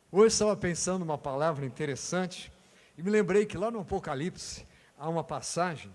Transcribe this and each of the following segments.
Hoje estava pensando numa palavra interessante e me lembrei que lá no Apocalipse há uma passagem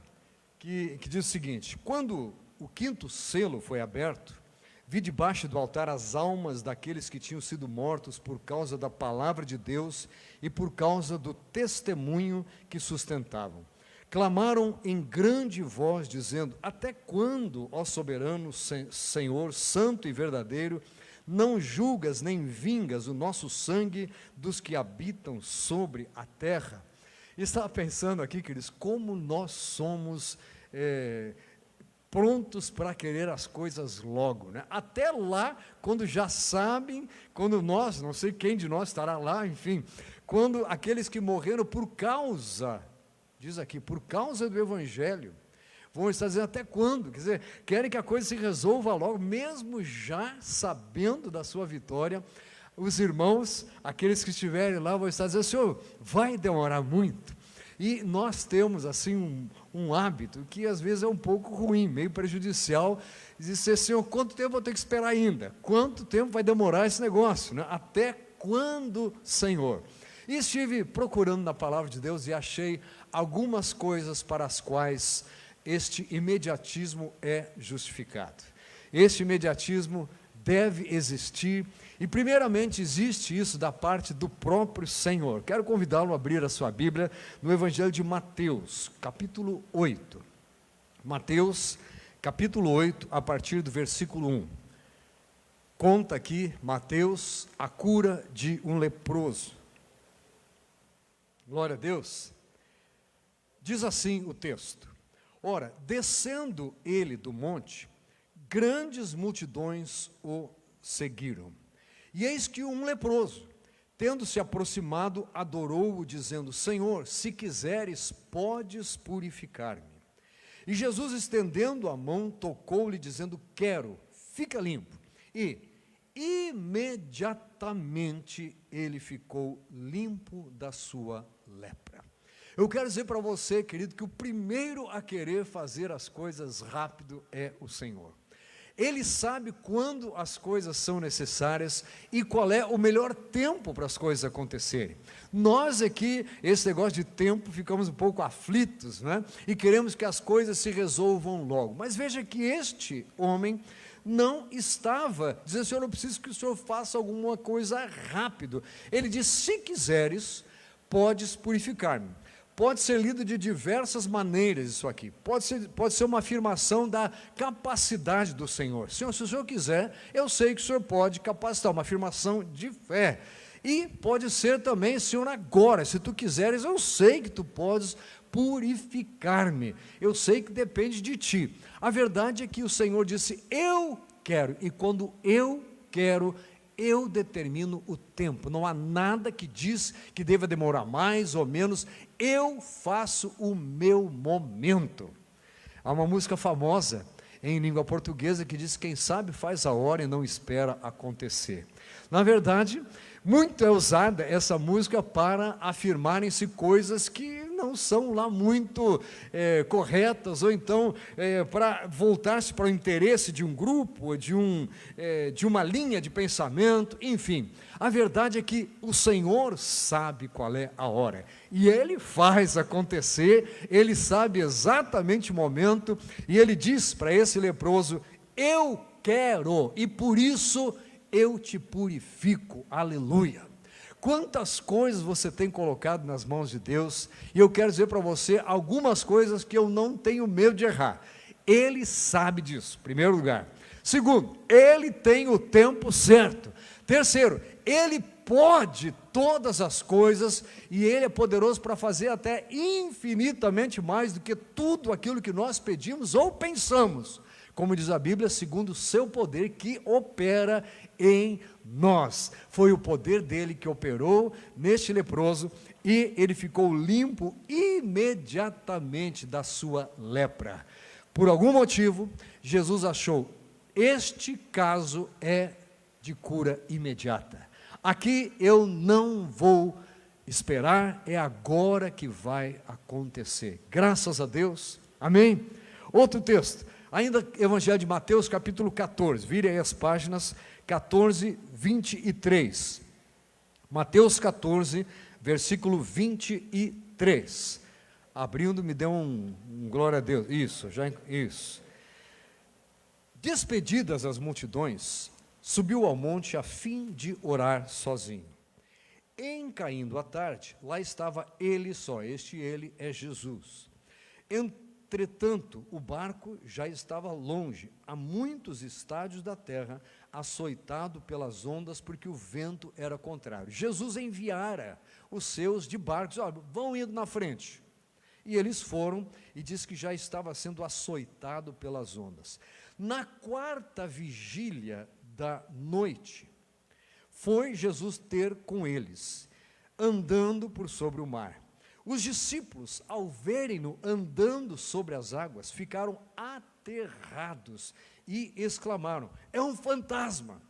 que diz o seguinte: quando o quinto selo foi aberto, vi debaixo do altar as almas daqueles que tinham sido mortos por causa da palavra de Deus e por causa do testemunho que sustentavam. Clamaram em grande voz, dizendo: até quando, ó soberano Senhor, santo e verdadeiro, não julgas nem vingas o nosso sangue dos que habitam sobre a terra? E estava pensando aqui, queridos, como nós somos prontos para querer as coisas logo, né? Até lá, quando já sabem, quando nós, não sei quem de nós estará lá, enfim, quando aqueles que morreram por causa, diz aqui, por causa do Evangelho, vão estar dizendo: até quando? Quer dizer, querem que a coisa se resolva logo, mesmo já sabendo da sua vitória. Os irmãos, aqueles que estiverem lá, vão estar dizendo: Senhor, vai demorar muito. E nós temos assim um hábito que às vezes é um pouco ruim, meio prejudicial, dizer: Senhor, quanto tempo eu vou ter que esperar ainda? Quanto tempo vai demorar esse negócio, né? Até quando, Senhor? E estive procurando na palavra de Deus e achei algumas coisas para as quais este imediatismo é justificado. Este imediatismo deve existir, e primeiramente existe isso da parte do próprio Senhor. Quero convidá-lo a abrir a sua Bíblia no Evangelho de Mateus, capítulo 8. Mateus, capítulo 8, a partir do versículo 1. Conta aqui, Mateus, a cura de um leproso. Glória a Deus. Diz assim o texto: ora, descendo ele do monte, grandes multidões o seguiram. E eis que um leproso, tendo se aproximado, adorou-o, dizendo: Senhor, se quiseres, podes purificar-me. E Jesus, estendendo a mão, tocou-lhe, dizendo: quero, fica limpo. E imediatamente ele ficou limpo da sua lepra. Eu quero dizer para você, querido, que o primeiro a querer fazer as coisas rápido é o Senhor. Ele sabe quando as coisas são necessárias e qual é o melhor tempo para as coisas acontecerem. Nós aqui, esse negócio de tempo, ficamos um pouco aflitos, né? E queremos que as coisas se resolvam logo. Mas veja que este homem não estava dizendo: Senhor, eu preciso que o Senhor faça alguma coisa rápido. Ele diz: se quiseres, podes purificar-me. Pode ser lido de diversas maneiras isso aqui. Pode ser uma afirmação da capacidade do Senhor. Senhor, se o Senhor quiser, eu sei que o Senhor pode capacitar. Uma afirmação de fé. E pode ser também: Senhor, agora, se tu quiseres, eu sei que tu podes purificar-me. Eu sei que depende de ti. A verdade é que o Senhor disse: eu quero. E quando eu quero, eu determino o tempo. Não há nada que diz que deva demorar mais ou menos. Eu faço o meu momento. Há uma música famosa em língua portuguesa que diz: quem sabe faz a hora e não espera acontecer. Na verdade, muito é usada essa música para afirmarem-se coisas que não são lá muito corretas, ou então para voltar-se para o interesse de um grupo, de uma linha de pensamento, enfim. A verdade é que o Senhor sabe qual é a hora, e Ele faz acontecer. Ele sabe exatamente o momento, e Ele diz para esse leproso: eu quero, e por isso eu te purifico. Aleluia. Quantas coisas você tem colocado nas mãos de Deus, e eu quero dizer para você algumas coisas que eu não tenho medo de errar. Ele sabe disso, em primeiro lugar. Segundo, Ele tem o tempo certo. Terceiro, Ele pode todas as coisas, e Ele é poderoso para fazer até infinitamente mais do que tudo aquilo que nós pedimos ou pensamos. Como diz a Bíblia, segundo o seu poder que opera em nós. Foi o poder dele que operou neste leproso, e ele ficou limpo imediatamente da sua lepra. Por algum motivo, Jesus achou: este caso é de cura imediata. Aqui eu não vou esperar, é agora que vai acontecer. Graças a Deus. Amém? Outro texto. Ainda Evangelho de Mateus, capítulo 14, vire aí as páginas 14, 23. Mateus 14, versículo 23. Abrindo, me deu um glória a Deus. Isso. Despedidas as multidões, subiu ao monte a fim de orar sozinho. Em caindo a tarde, lá estava ele só. Este ele é Jesus. Entretanto, o barco já estava longe, a muitos estádios da terra, açoitado pelas ondas, porque o vento era contrário. Jesus enviara os seus de barcos, olha, vão indo na frente. E eles foram, e diz que já estava sendo açoitado pelas ondas. Na quarta vigília da noite, foi Jesus ter com eles, andando por sobre o mar. Os discípulos, ao verem-no andando sobre as águas, ficaram aterrados e exclamaram: é um fantasma.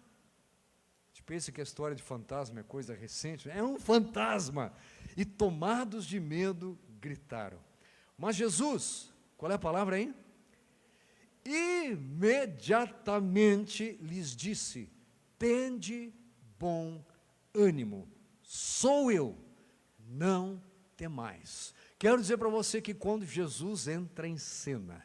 Pensa que a história de fantasma é coisa recente, é um fantasma. E tomados de medo, gritaram. Mas Jesus, qual é a palavra aí? Imediatamente lhes disse: tende bom ânimo, sou eu, não temais. Quero dizer para você que quando Jesus entra em cena,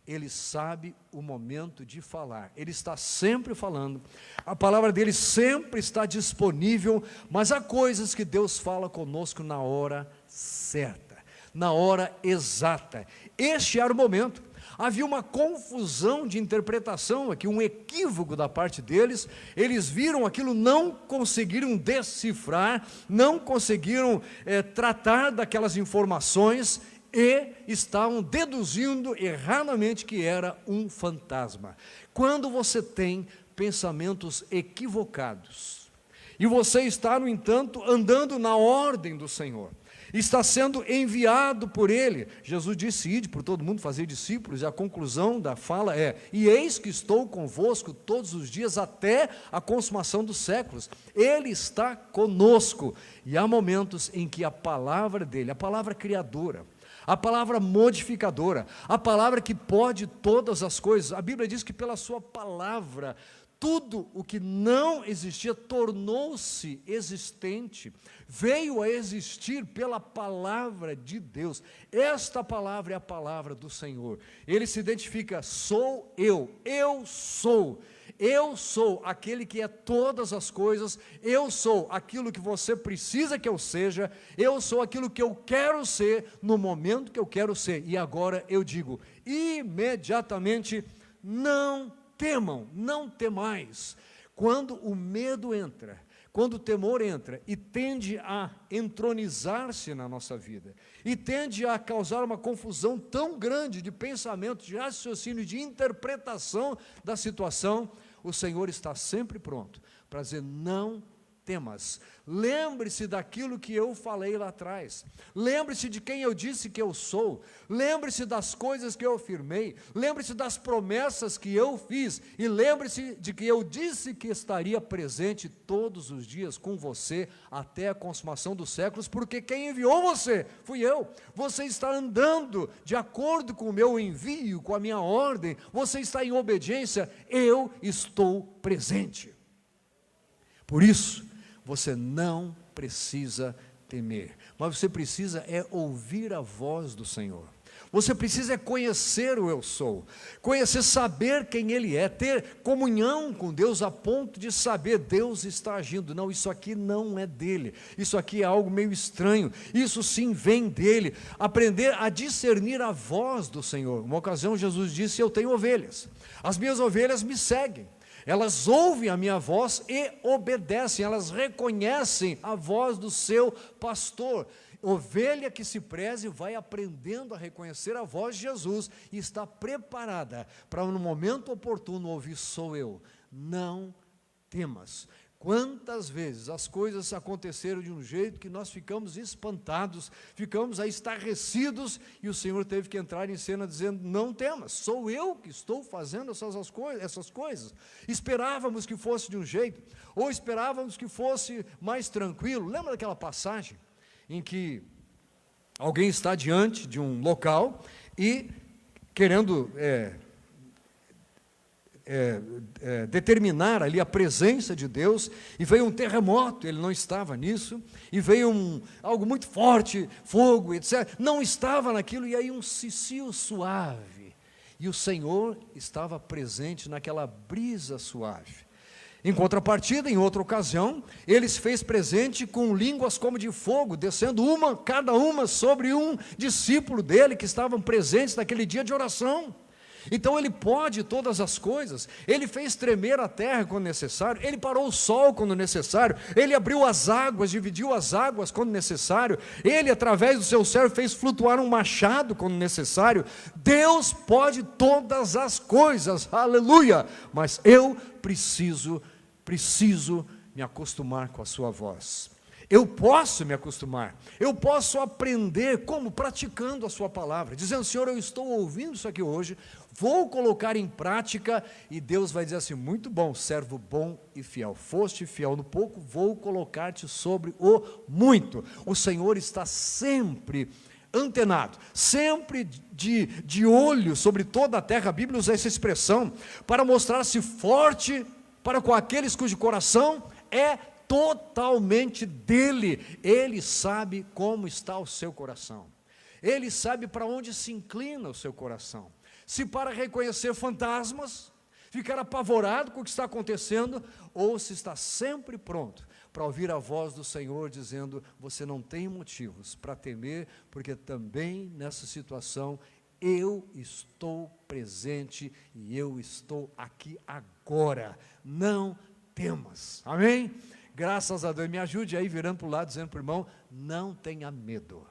ele sabe o momento de falar, ele está sempre falando, a palavra dele sempre está disponível, mas há coisas que Deus fala conosco na hora certa, na hora exata. Este era o momento. Havia uma confusão de interpretação aqui, um equívoco da parte deles. Eles viram aquilo, não conseguiram decifrar, não conseguiram tratar daquelas informações e estavam deduzindo erradamente que era um fantasma. Quando você tem pensamentos equivocados e você está, no entanto, andando na ordem do Senhor, está sendo enviado por Ele. Jesus disse: ide por todo mundo fazer discípulos, e a conclusão da fala é: e eis que estou convosco todos os dias até a consumação dos séculos. Ele está conosco, e há momentos em que a palavra dele, a palavra criadora, a palavra modificadora, a palavra que pode todas as coisas, a Bíblia diz que pela sua palavra, tudo o que não existia tornou-se existente, veio a existir pela palavra de Deus. Esta palavra é a palavra do Senhor. Ele se identifica: sou eu sou aquele que é todas as coisas, eu sou aquilo que você precisa que eu seja, eu sou aquilo que eu quero ser, no momento que eu quero ser. E agora eu digo, imediatamente, não temam, não temais. Quando o medo entra, quando o temor entra e tende a entronizar-se na nossa vida, e tende a causar uma confusão tão grande de pensamento, de raciocínio, de interpretação da situação, o Senhor está sempre pronto para dizer: não temas. Lembre-se daquilo que eu falei lá atrás, lembre-se de quem eu disse que eu sou, lembre-se das coisas que eu afirmei, lembre-se das promessas que eu fiz, e lembre-se de que eu disse que estaria presente todos os dias com você até a consumação dos séculos, porque quem enviou você fui eu. Você está andando de acordo com o meu envio, com a minha ordem, você está em obediência, eu estou presente. Por isso, você não precisa temer, mas você precisa ouvir a voz do Senhor. Você precisa conhecer o eu sou, conhecer, saber quem Ele é, ter comunhão com Deus a ponto de saber: Deus está agindo. Não, isso aqui não é dele, isso aqui é algo meio estranho, isso sim vem dele. Aprender a discernir a voz do Senhor. Uma ocasião Jesus disse: eu tenho ovelhas, as minhas ovelhas me seguem. Elas ouvem a minha voz e obedecem, elas reconhecem a voz do seu pastor. Ovelha que se preze vai aprendendo a reconhecer a voz de Jesus e está preparada para, no momento oportuno, ouvir: sou eu, não temas. Quantas vezes as coisas aconteceram de um jeito que nós ficamos espantados, ficamos estarrecidos, e o Senhor teve que entrar em cena dizendo: não temas, sou eu que estou fazendo essas coisas. Esperávamos que fosse de um jeito, ou esperávamos que fosse mais tranquilo. Lembra daquela passagem em que alguém está diante de um local e querendo determinar ali a presença de Deus, e veio um terremoto, ele não estava nisso, e veio algo muito forte, fogo, etc. Não estava naquilo, e aí um cicio suave, e o Senhor estava presente naquela brisa suave. Em contrapartida, em outra ocasião, ele se fez presente com línguas como de fogo, descendo cada uma sobre um discípulo dele, que estavam presentes naquele dia de oração. Então ele pode todas as coisas, ele fez tremer a terra quando necessário, ele parou o sol quando necessário, ele abriu as águas, dividiu as águas quando necessário, ele através do seu servo fez flutuar um machado quando necessário. Deus pode todas as coisas, aleluia, mas eu preciso me acostumar com a sua voz. Eu posso me acostumar, eu posso aprender como? Praticando a sua palavra, dizendo: Senhor, eu estou ouvindo isso aqui hoje, vou colocar em prática, e Deus vai dizer assim: muito bom, servo bom e fiel, foste fiel no pouco, vou colocar-te sobre o muito. O Senhor está sempre antenado, sempre de olho sobre toda a terra. A Bíblia usa essa expressão para mostrar-se forte para com aqueles cujo coração é totalmente dele. Ele sabe como está o seu coração, ele sabe para onde se inclina o seu coração, se para reconhecer fantasmas, ficar apavorado com o que está acontecendo, ou se está sempre pronto para ouvir a voz do Senhor dizendo: você não tem motivos para temer, porque também nessa situação eu estou presente e eu estou aqui agora, não temas. Amém? Graças a Deus. Me ajude aí, virando para o lado, dizendo para o irmão: não tenha medo,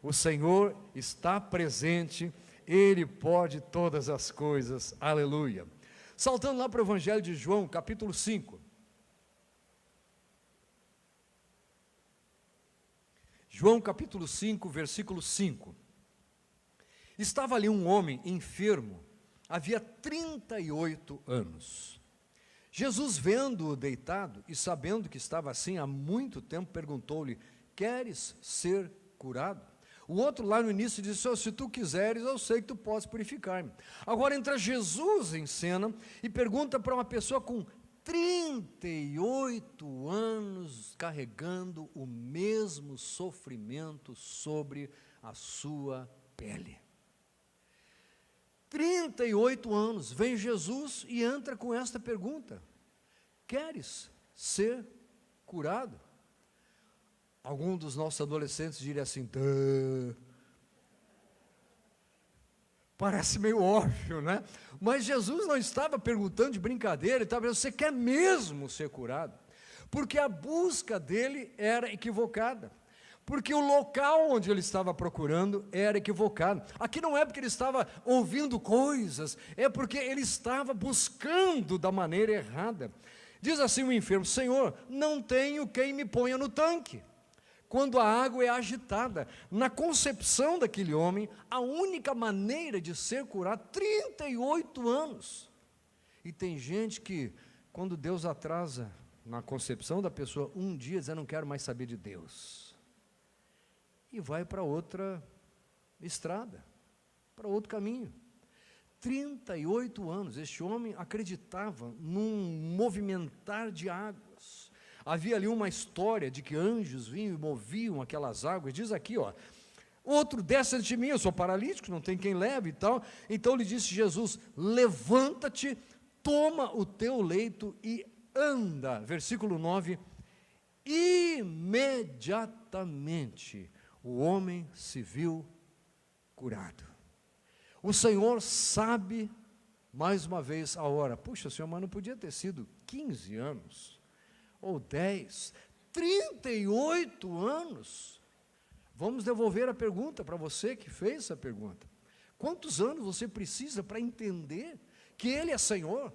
o Senhor está presente, Ele pode todas as coisas, aleluia. Saltando lá para o Evangelho de João, capítulo 5. João capítulo 5, versículo 5. Estava ali um homem enfermo, havia 38 anos. Jesus, vendo-o deitado e sabendo que estava assim há muito tempo, perguntou-lhe: queres ser curado? O outro lá no início disse: oh, se tu quiseres, eu sei que tu podes purificar-me. Agora entra Jesus em cena e pergunta para uma pessoa com 38 anos, carregando o mesmo sofrimento sobre a sua pele. 38 anos, vem Jesus e entra com esta pergunta: queres ser curado? Algum dos nossos adolescentes diria assim: parece meio óbvio, né? Mas Jesus não estava perguntando de brincadeira, ele estava dizendo: você quer mesmo ser curado? Porque a busca dele era equivocada, porque o local onde ele estava procurando era equivocado. Aqui não é porque ele estava ouvindo coisas, é porque ele estava buscando da maneira errada. Diz assim o enfermo: Senhor, não tenho quem me ponha no tanque quando a água é agitada. Na concepção daquele homem, a única maneira de ser curado, 38 anos. E tem gente que, quando Deus atrasa na concepção da pessoa um dia, diz: eu não quero mais saber de Deus, e vai para outra estrada, para outro caminho. 38 anos, este homem acreditava num movimentar de águas. Havia ali uma história de que anjos vinham e moviam aquelas águas. Diz aqui, ó: outro desce de mim, eu sou paralítico, não tem quem leve e tal. Então lhe disse Jesus: levanta-te, toma o teu leito e anda. Versículo 9: imediatamente o homem se viu curado. O Senhor sabe, mais uma vez, a hora. Puxa, Senhor, mas não podia ter sido 15 anos, ou 10, 38 anos. Vamos devolver a pergunta para você que fez essa pergunta. Quantos anos você precisa para entender que Ele é Senhor,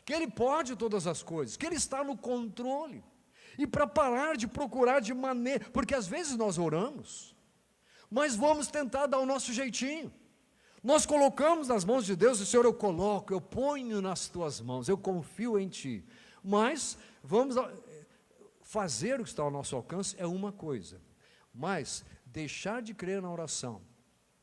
que Ele pode todas as coisas, que Ele está no controle, e para parar de procurar de maneira, porque às vezes nós oramos, mas vamos tentar dar o nosso jeitinho. Nós colocamos nas mãos de Deus, e Senhor, eu coloco, eu ponho nas tuas mãos, eu confio em ti. Mas vamos fazer o que está ao nosso alcance é uma coisa, mas deixar de crer na oração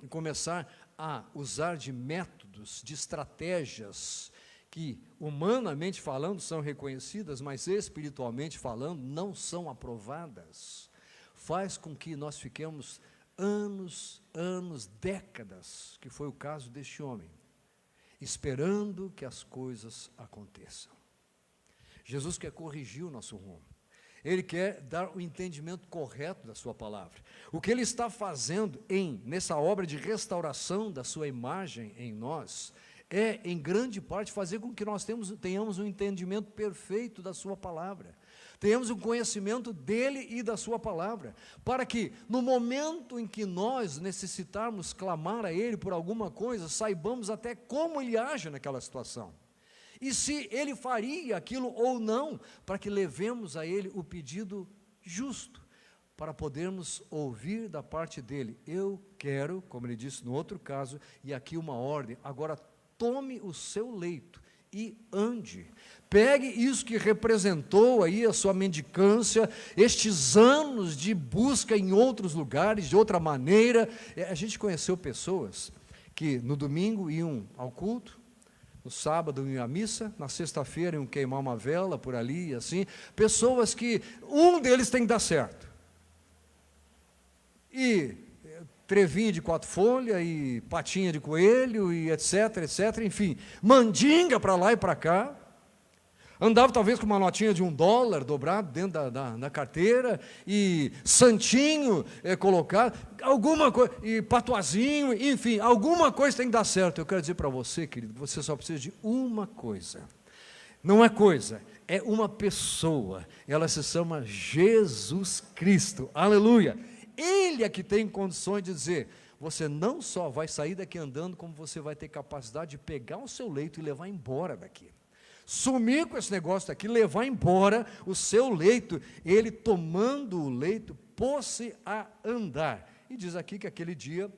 e começar a usar de métodos, de estratégias que, humanamente falando, são reconhecidas, mas espiritualmente falando, não são aprovadas, faz com que nós fiquemos anos, décadas, que foi o caso deste homem, esperando que as coisas aconteçam. Jesus quer corrigir o nosso rumo. Ele quer dar o entendimento correto da sua palavra. O que ele está fazendo nessa obra de restauração da sua imagem em nós, em grande parte, fazer com que nós tenhamos um entendimento perfeito da sua palavra. Tenhamos um conhecimento dele e da sua palavra, para que no momento em que nós necessitarmos clamar a ele por alguma coisa, saibamos até como ele age naquela situação. E se ele faria aquilo ou não, para que levemos a ele o pedido justo, para podermos ouvir da parte dele. Eu quero, como ele disse no outro caso, e aqui uma ordem, agora tome o seu leito e ande. Pegue isso que representou aí a sua mendicância, estes anos de busca em outros lugares, de outra maneira. A gente conheceu pessoas que no domingo iam ao culto, no sábado iam à missa, na sexta-feira iam queimar uma vela por ali, assim. Pessoas que um deles tem que dar certo. E trevinho de 4 folhas, e patinha de coelho, e etc, enfim, mandinga para lá e para cá. Andava talvez com uma notinha de $1 dobrado dentro da carteira, e santinho colocado, alguma coisa, e patuazinho, enfim, alguma coisa tem que dar certo. Eu quero dizer para você, querido, você só precisa de uma coisa. Não é coisa, é uma pessoa. Ela se chama Jesus Cristo. Aleluia! Ele é que tem condições de dizer, você não só vai sair daqui andando, como você vai ter capacidade de pegar o seu leito e levar embora daqui. Sumir com esse negócio daqui, levar embora o seu leito. Ele, tomando o leito, pôs-se a andar. E diz aqui que aquele dia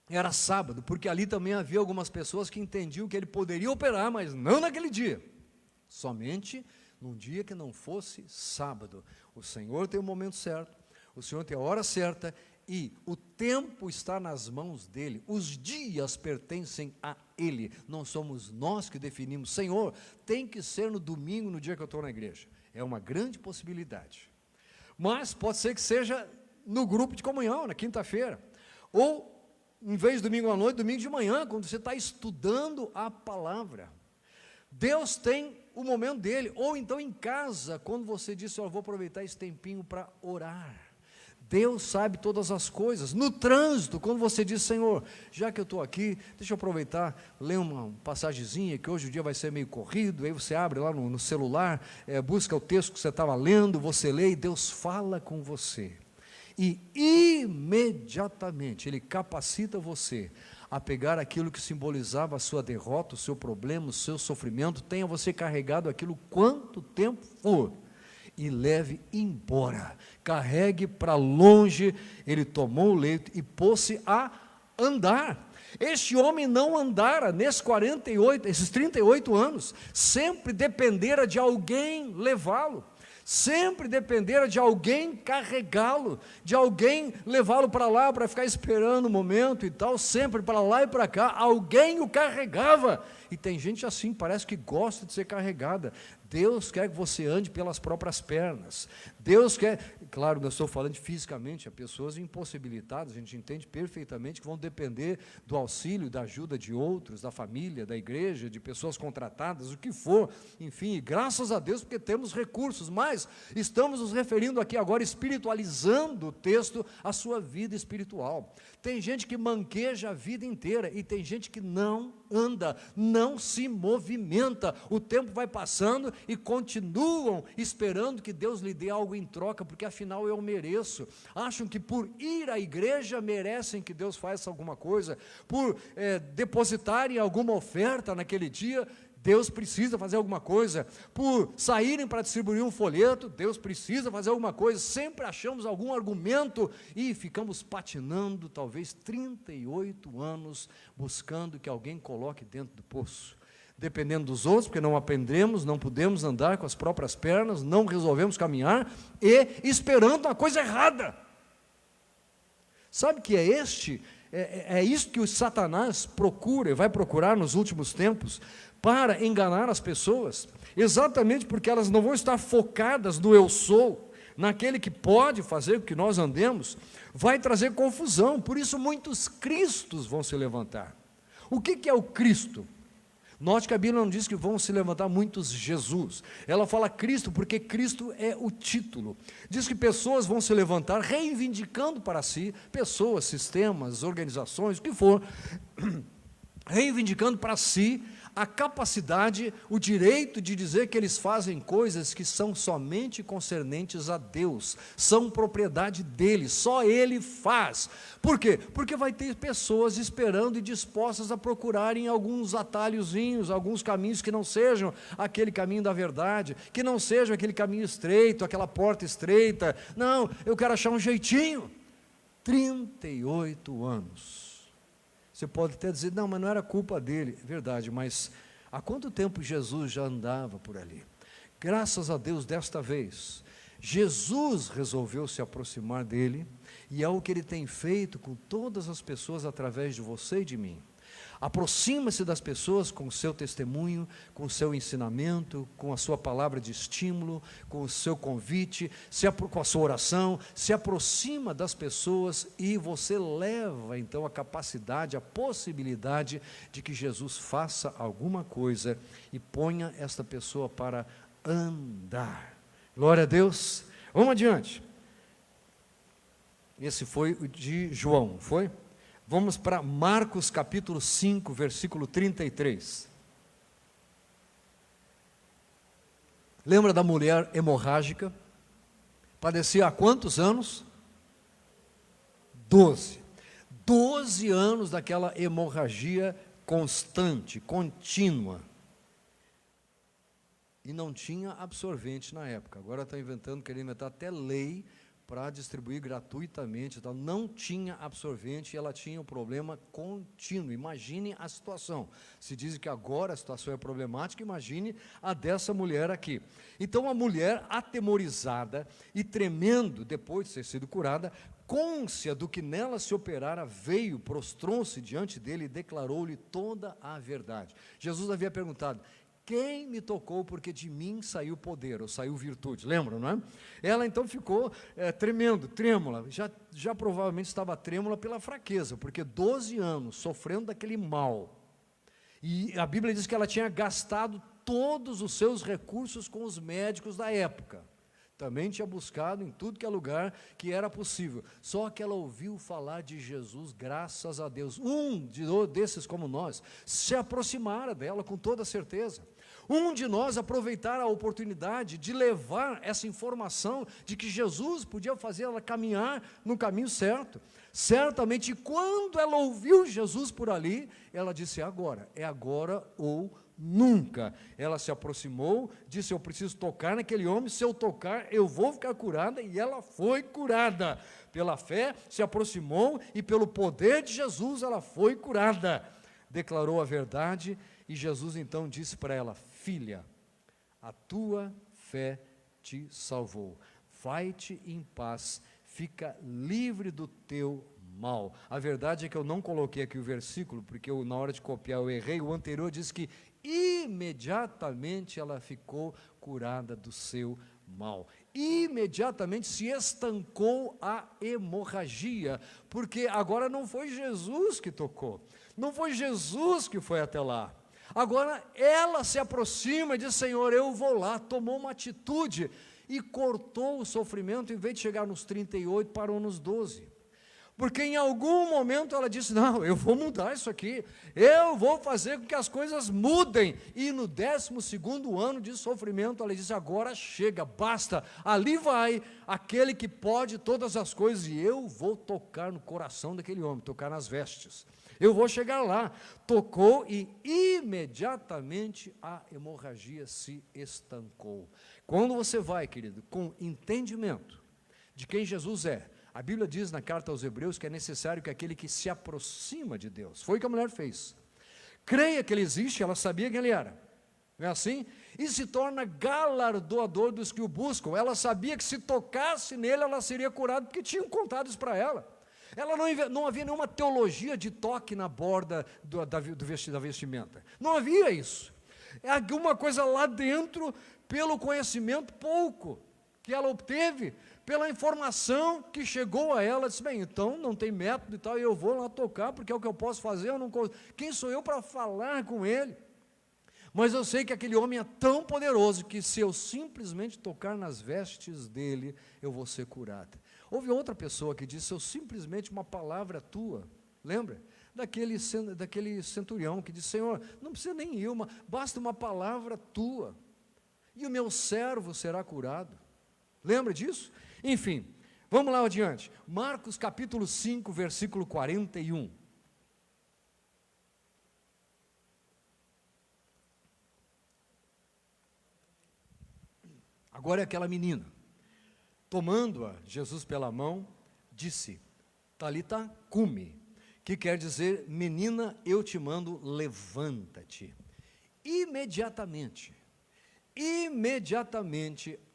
era sábado, porque ali também havia algumas pessoas que entendiam que ele poderia operar, mas não naquele dia, somente num dia que não fosse sábado. O Senhor tem o momento certo, o Senhor tem a hora certa, e o tempo está nas mãos dele, os dias pertencem a ele, não somos nós que definimos. Senhor, tem que ser no domingo, no dia que eu estou na igreja. É uma grande possibilidade, mas pode ser que seja no grupo de comunhão, na quinta-feira, ou em vez de domingo à noite, domingo de manhã, quando você está estudando a palavra. Deus tem o momento dele, ou então em casa, quando você diz, eu vou aproveitar esse tempinho para orar. Deus sabe todas as coisas. No trânsito, quando você diz, Senhor, já que eu estou aqui, deixa eu aproveitar, ler uma passagemzinha, que hoje o dia vai ser meio corrido, aí você abre lá no celular, busca o texto que você estava lendo, você lê, e Deus fala com você. E imediatamente Ele capacita você a pegar aquilo que simbolizava a sua derrota, o seu problema, o seu sofrimento, tenha você carregado aquilo quanto tempo for, e leve embora, carregue para longe. Ele tomou o leito e pôs-se a andar. Este homem não andara esses 38 anos, sempre dependera de alguém levá-lo, sempre dependera de alguém carregá-lo, de alguém levá-lo para lá, para ficar esperando o momento e tal, sempre para lá e para cá, alguém o carregava. E tem gente assim, parece que gosta de ser carregada. Deus quer que você ande pelas próprias pernas. Deus quer, claro, não estou falando fisicamente, há pessoas impossibilitadas, a gente entende perfeitamente, que vão depender do auxílio, da ajuda de outros, da família, da igreja, de pessoas contratadas, o que for, enfim, graças a Deus, porque temos recursos, mas estamos nos referindo aqui agora, espiritualizando o texto, a sua vida espiritual. Tem gente que manqueja a vida inteira, e tem gente que não anda, não se movimenta, o tempo vai passando e continuam esperando que Deus lhe dê algo em troca, porque afinal eu mereço. Acham que por ir à igreja merecem que Deus faça alguma coisa, por depositarem alguma oferta naquele dia, Deus precisa fazer alguma coisa, por saírem para distribuir um folheto, Deus precisa fazer alguma coisa. Sempre achamos algum argumento e ficamos patinando, talvez 38 anos, buscando que alguém coloque dentro do poço, dependendo dos outros, porque não aprendemos, não podemos andar com as próprias pernas, não resolvemos caminhar, e esperando uma coisa errada. Sabe que é isso que o Satanás procura e vai procurar nos últimos tempos, para enganar as pessoas, exatamente porque elas não vão estar focadas no eu sou, naquele que pode fazer com que nós andemos, vai trazer confusão. Por isso muitos cristos vão se levantar. O que é o Cristo? Note que a Bíblia não diz que vão se levantar muitos Jesus, ela fala Cristo porque Cristo é o título. Diz que pessoas vão se levantar reivindicando para si, pessoas, sistemas, organizações, o que for, reivindicando para si a capacidade, o direito de dizer que eles fazem coisas que são somente concernentes a Deus, são propriedade dele, só ele faz. Por quê? Porque vai ter pessoas esperando e dispostas a procurarem alguns atalhozinhos, alguns caminhos que não sejam aquele caminho da verdade, que não sejam aquele caminho estreito, aquela porta estreita. Não, eu quero achar um jeitinho. 38 anos. Você pode até dizer, não, mas não era culpa dele. Verdade, mas há quanto tempo Jesus já andava por ali? Graças a Deus, desta vez, Jesus resolveu se aproximar dele, e é o que ele tem feito com todas as pessoas através de você e de mim. Aproxima-se das pessoas com o seu testemunho, com o seu ensinamento, com a sua palavra de estímulo, com o seu convite, com a sua oração, se aproxima das pessoas e você leva então a capacidade, a possibilidade de que Jesus faça alguma coisa e ponha esta pessoa para andar. Glória a Deus. Vamos adiante. Esse foi o de João, foi? Vamos para Marcos capítulo 5, versículo 33. Lembra da mulher hemorrágica? Padecia há quantos anos? 12. 12 anos daquela hemorragia constante, contínua. E não tinha absorvente na época. Agora está inventando, querendo inventar até lei para distribuir gratuitamente, então não tinha absorvente e ela tinha um problema contínuo. Imagine a situação. Se diz que agora a situação é problemática, imagine a dessa mulher aqui. Então a mulher, atemorizada e tremendo depois de ter sido curada, cônscia do que nela se operara, veio, prostrou-se diante dele e declarou-lhe toda a verdade. Jesus havia perguntado, quem me tocou, porque de mim saiu poder, ou saiu virtude, lembram, não é? Ela então ficou tremendo, trêmula, já provavelmente estava trêmula pela fraqueza, porque 12 anos sofrendo daquele mal, e a Bíblia diz que ela tinha gastado todos os seus recursos com os médicos da época, também tinha buscado em tudo que é lugar que era possível, só que ela ouviu falar de Jesus, graças a Deus, desses como nós, se aproximara dela com toda certeza, um de nós aproveitar a oportunidade de levar essa informação de que Jesus podia fazer ela caminhar no caminho certo, certamente quando ela ouviu Jesus por ali, ela disse, é agora ou nunca. Ela se aproximou, disse, eu preciso tocar naquele homem, se eu tocar, eu vou ficar curada, e ela foi curada, pela fé, se aproximou, e pelo poder de Jesus, ela foi curada, declarou a verdade, e Jesus então disse para ela, filha, a tua fé te salvou, vai-te em paz, fica livre do teu mal. A verdade é que eu não coloquei aqui o versículo, porque na hora de copiar eu errei, o anterior diz que imediatamente ela ficou curada do seu mal. Imediatamente se estancou a hemorragia, porque agora não foi Jesus que tocou, não foi Jesus que foi até lá. Agora ela se aproxima e diz, Senhor, eu vou lá, tomou uma atitude e cortou o sofrimento, em vez de chegar nos 38, parou nos 12. Porque em algum momento ela disse, não, eu vou mudar isso aqui, eu vou fazer com que as coisas mudem, e no 12º ano de sofrimento, ela disse, agora chega, basta, ali vai aquele que pode todas as coisas, e eu vou tocar no coração daquele homem, tocar nas vestes, eu vou chegar lá, tocou e imediatamente a hemorragia se estancou. Quando você vai, querido, com entendimento de quem Jesus é, a Bíblia diz na carta aos Hebreus que é necessário que aquele que se aproxima de Deus, foi o que a mulher fez, creia que ele existe, ela sabia quem ele era, não é assim? E se torna galardoador dos que o buscam, ela sabia que se tocasse nele, ela seria curada, porque tinham contado isso para ela. Não havia nenhuma teologia de toque na borda da vestimenta. Não havia isso. É alguma coisa lá dentro, pelo conhecimento pouco que ela obteve, pela informação que chegou a ela, disse, bem, então não tem método e tal, e eu vou lá tocar, porque é o que eu posso fazer, quem sou eu para falar com ele? Mas eu sei que aquele homem é tão poderoso, que se eu simplesmente tocar nas vestes dele, eu vou ser curada. Houve outra pessoa que disse, eu simplesmente uma palavra tua, lembra? Daquele centurião que disse, Senhor, não precisa nem ir, basta uma palavra tua, e o meu servo será curado. Lembra disso? Enfim, vamos lá adiante. Marcos capítulo 5, versículo 41. Agora é aquela menina, tomando-a Jesus pela mão, disse, Talita cumi, que quer dizer, menina, eu te mando, levanta-te. Imediatamente,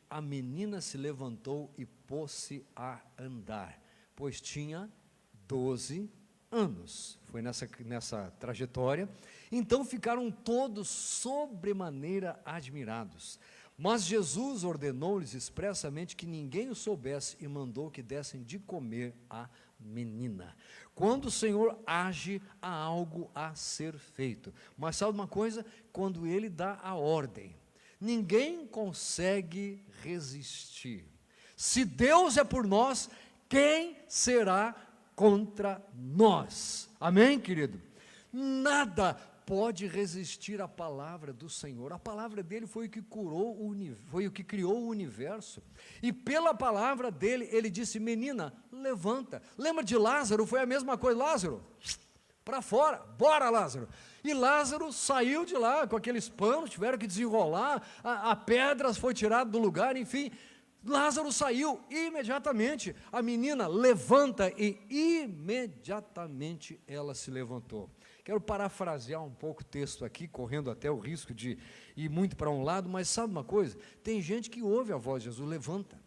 a menina se levantou e pôs-se a andar, pois tinha 12 anos. Foi nessa trajetória. Então ficaram todos sobremaneira admirados. Mas Jesus ordenou-lhes expressamente que ninguém o soubesse e mandou que dessem de comer à menina. Quando o Senhor age, há algo a ser feito. Mas sabe uma coisa? Quando Ele dá a ordem, ninguém consegue resistir. Se Deus é por nós, quem será contra nós? Amém, querido? Nada pode resistir à palavra do Senhor. A palavra dele foi o que foi o que criou o universo. E pela palavra dele, ele disse, menina, levanta. Lembra de Lázaro? Foi a mesma coisa. Lázaro, para fora, bora Lázaro. E Lázaro saiu de lá com aqueles panos, tiveram que desenrolar, a pedra foi tirada do lugar, enfim. Lázaro saiu imediatamente. A menina levanta e imediatamente ela se levantou. Quero parafrasear um pouco o texto aqui, correndo até o risco de ir muito para um lado, mas sabe uma coisa? Tem gente que ouve a voz de Jesus, levanta,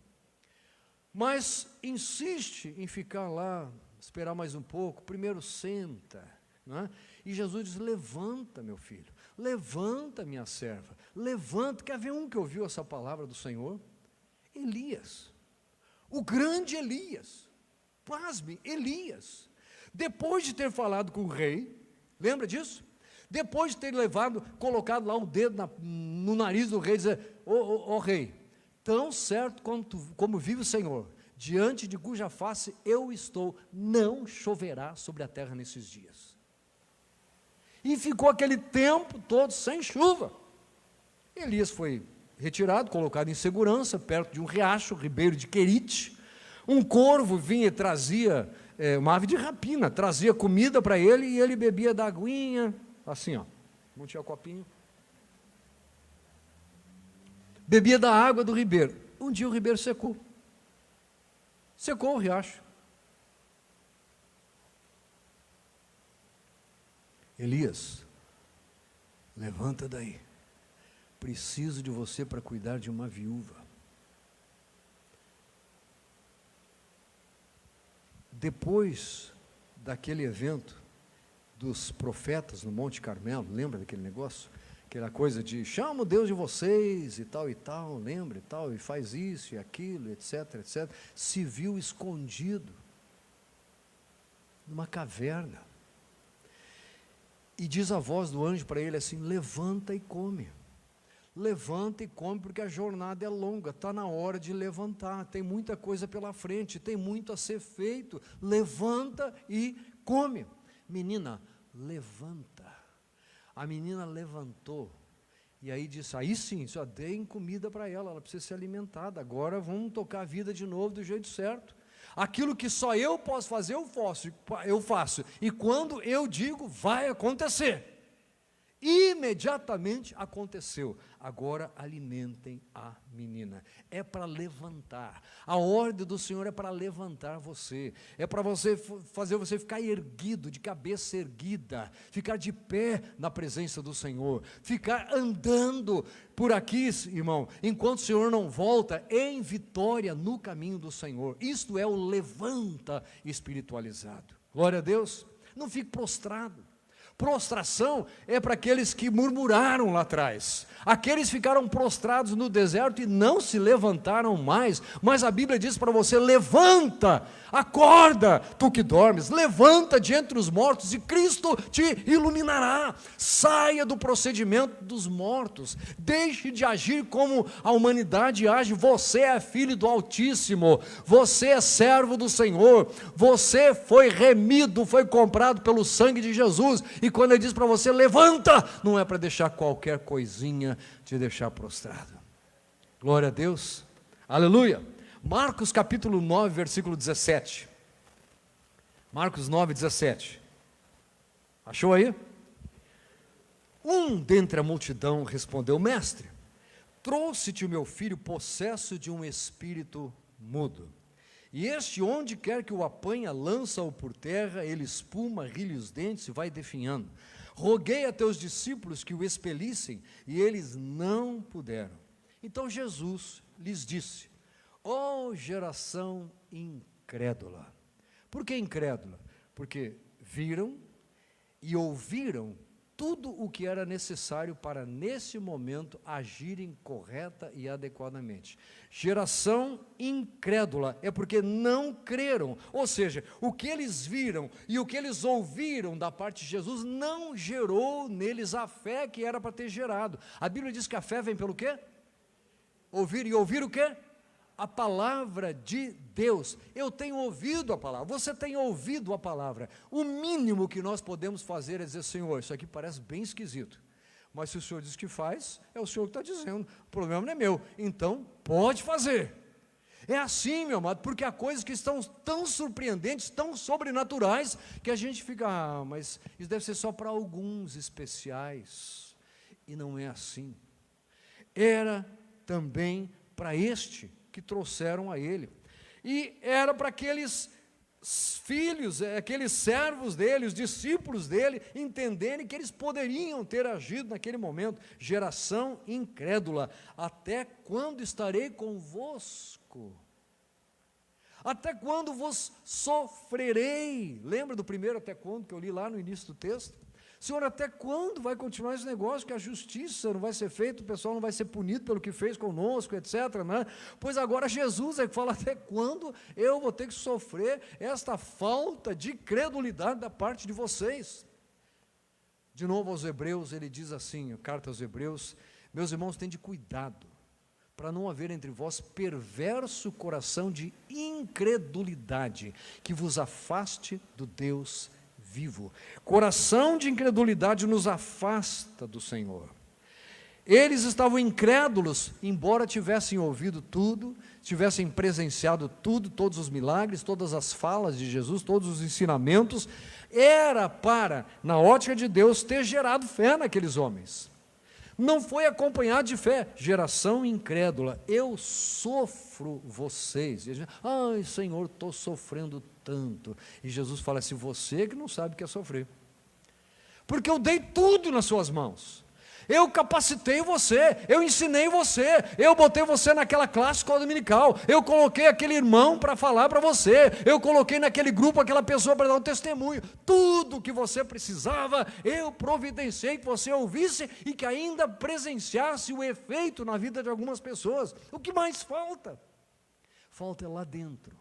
mas insiste em ficar lá, esperar mais um pouco, primeiro senta, não é? E Jesus diz, levanta meu filho, levanta minha serva, levanta. Quer ver um que ouviu essa palavra do Senhor? Elias, o grande Elias, pasme, Elias, depois de ter falado com o rei, lembra disso? Depois de ter colocado lá um dedo no nariz do rei, dizer, ó rei, tão certo como vive o Senhor, diante de cuja face eu estou, não choverá sobre a terra nesses dias. E ficou aquele tempo todo sem chuva. Elias foi retirado, colocado em segurança, perto de um riacho, ribeiro de Querite. Um corvo vinha e trazia, uma ave de rapina, trazia comida para ele, e ele bebia da aguinha, assim ó, não tinha copinho, bebia da água do ribeiro. Um dia o ribeiro secou o riacho. Elias, levanta daí, preciso de você para cuidar de uma viúva. Depois daquele evento dos profetas no Monte Carmelo, lembra daquele negócio? Aquela coisa de, chama o Deus de vocês e tal, lembra e tal, e faz isso e aquilo, etc, etc. Se viu escondido numa caverna. E diz a voz do anjo para ele assim, levanta e come. Levanta e come, porque a jornada é longa, está na hora de levantar, tem muita coisa pela frente, tem muito a ser feito. Levanta e come. Menina, levanta. A menina levantou, e aí disse, aí sim, só deem comida para ela precisa ser alimentada, agora vamos tocar a vida de novo do jeito certo. Aquilo que só eu posso fazer, eu faço, e quando eu digo, vai acontecer. Imediatamente aconteceu. Agora alimentem a menina. É para levantar. A ordem do Senhor é para levantar você. É para você fazer você ficar erguido, de cabeça erguida, ficar de pé na presença do Senhor, ficar andando por aqui, irmão, enquanto o Senhor não volta, em vitória no caminho do Senhor. Isto é o levanta espiritualizado. Glória a Deus. Não fique prostrado. Prostração é para aqueles que murmuraram lá atrás. Aqueles ficaram prostrados no deserto e não se levantaram mais. Mas a Bíblia diz para você: levanta, acorda, tu que dormes, levanta de entre os mortos e Cristo te iluminará. Saia do procedimento dos mortos, deixe de agir como a humanidade age. Você é filho do Altíssimo, você é servo do Senhor, você foi remido, foi comprado pelo sangue de Jesus. E quando ele diz para você levanta, não é para deixar qualquer coisinha te deixar prostrado. Glória a Deus, aleluia. Marcos capítulo 9, versículo 17. Marcos 9, 17. Achou aí? Um dentre a multidão respondeu: mestre, trouxe-te o meu filho possesso de um espírito mudo. E este, onde quer que o apanha, lança-o por terra, ele espuma, rilha os dentes e vai definhando. Roguei a teus discípulos que o expelissem, e eles não puderam. Então Jesus lhes disse: ó geração incrédula. Por que incrédula? Porque viram e ouviram tudo o que era necessário para, nesse momento, agirem correta e adequadamente. Geração incrédula é porque não creram, ou seja, o que eles viram e o que eles ouviram da parte de Jesus não gerou neles a fé que era para ter gerado. A Bíblia diz que a fé vem pelo quê? Ouvir, e ouvir o quê? A palavra de Deus. Eu tenho ouvido a palavra, você tem ouvido a palavra. O mínimo que nós podemos fazer é dizer: Senhor, isso aqui parece bem esquisito, mas se o Senhor diz que faz, é o Senhor que está dizendo, o problema não é meu, então pode fazer. É assim, meu amado, porque há coisas que estão tão surpreendentes, tão sobrenaturais, que a gente fica: mas isso deve ser só para alguns especiais, e não é assim. Era também para este que trouxeram a ele, e era para aqueles filhos, aqueles servos dele, os discípulos dele, entenderem que eles poderiam ter agido naquele momento. Geração incrédula, até quando estarei convosco? Até quando vos sofrerei? Lembra do primeiro até quando que eu li lá no início do texto? Senhor, até quando vai continuar esse negócio que a justiça não vai ser feita, o pessoal não vai ser punido pelo que fez conosco, etc. Né? Pois agora Jesus é que fala: até quando eu vou ter que sofrer esta falta de credulidade da parte de vocês? De novo aos Hebreus, ele diz assim, a carta aos Hebreus: meus irmãos, tende cuidado, para não haver entre vós perverso coração de incredulidade, que vos afaste do Deus vivo. Coração de incredulidade nos afasta do Senhor. Eles estavam incrédulos, embora tivessem ouvido tudo, tivessem presenciado tudo, todos os milagres, todas as falas de Jesus, todos os ensinamentos. Era para, na ótica de Deus, ter gerado fé naqueles homens. Não foi acompanhado de fé. Geração incrédula, eu sofro vocês. E a gente: ai, Senhor, estou sofrendo tanto. E Jesus fala assim: você que não sabe o que é sofrer, porque eu dei tudo nas suas mãos. Eu capacitei você, eu ensinei você, eu botei você naquela classe escola dominical, eu coloquei aquele irmão para falar para você, eu coloquei naquele grupo aquela pessoa para dar um testemunho. Tudo que você precisava, eu providenciei que você ouvisse e que ainda presenciasse o efeito na vida de algumas pessoas. O que mais falta? Falta lá dentro.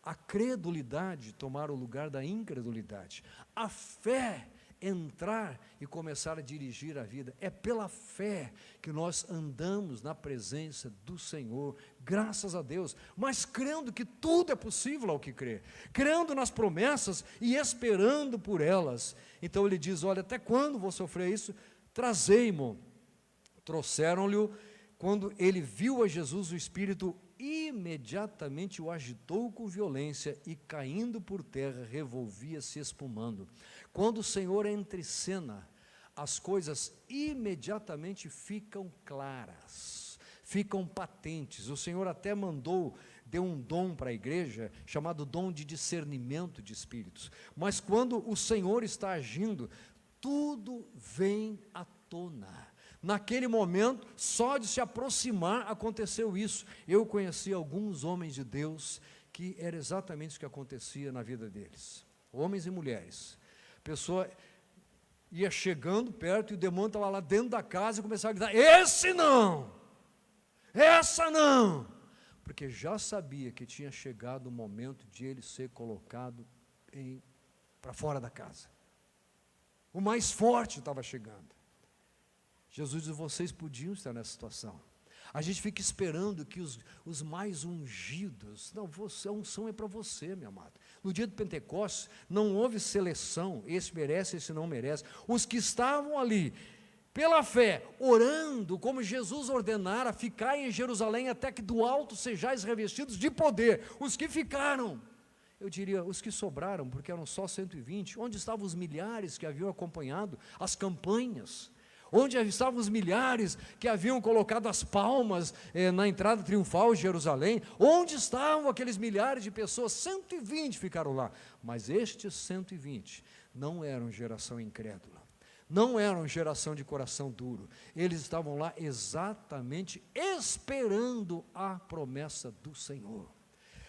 A credulidade tomar o lugar da incredulidade. A fé entrar e começar a dirigir a vida. É pela fé que nós andamos na presença do Senhor, graças a Deus, mas crendo que tudo é possível ao que crê, crendo nas promessas e esperando por elas. Então ele diz: olha, até quando vou sofrer isso? Trazei-mo. Trouxeram-lhe. Quando ele viu a Jesus, o Espírito imediatamente o agitou com violência e, caindo por terra, revolvia-se espumando. Quando o Senhor entra em cena, as coisas imediatamente ficam claras, ficam patentes. O Senhor até deu um dom para a igreja, chamado dom de discernimento de espíritos. Mas quando o Senhor está agindo, tudo vem à tona. Naquele momento, só de se aproximar, aconteceu isso. Eu conheci alguns homens de Deus, que era exatamente o que acontecia na vida deles. Homens e mulheres. A pessoa ia chegando perto e o demônio estava lá dentro da casa e começava a gritar: esse não! Essa não! Porque já sabia que tinha chegado o momento de ele ser colocado para fora da casa. O mais forte estava chegando. Jesus diz: vocês podiam estar nessa situação. A gente fica esperando que os mais ungidos, não, a unção é para você, meu amado. No dia do Pentecostes, não houve seleção, esse merece, esse não merece. Os que estavam ali, pela fé, orando, como Jesus ordenara, ficar em Jerusalém até que do alto sejais revestidos de poder. Os que ficaram, eu diria, os que sobraram, porque eram só 120, onde estavam os milhares que haviam acompanhado as campanhas? Onde estavam os milhares que haviam colocado as palmas na entrada triunfal de Jerusalém? Onde estavam aqueles milhares de pessoas? 120 ficaram lá. Mas estes 120 não eram geração incrédula, não eram geração de coração duro. Eles estavam lá exatamente esperando a promessa do Senhor.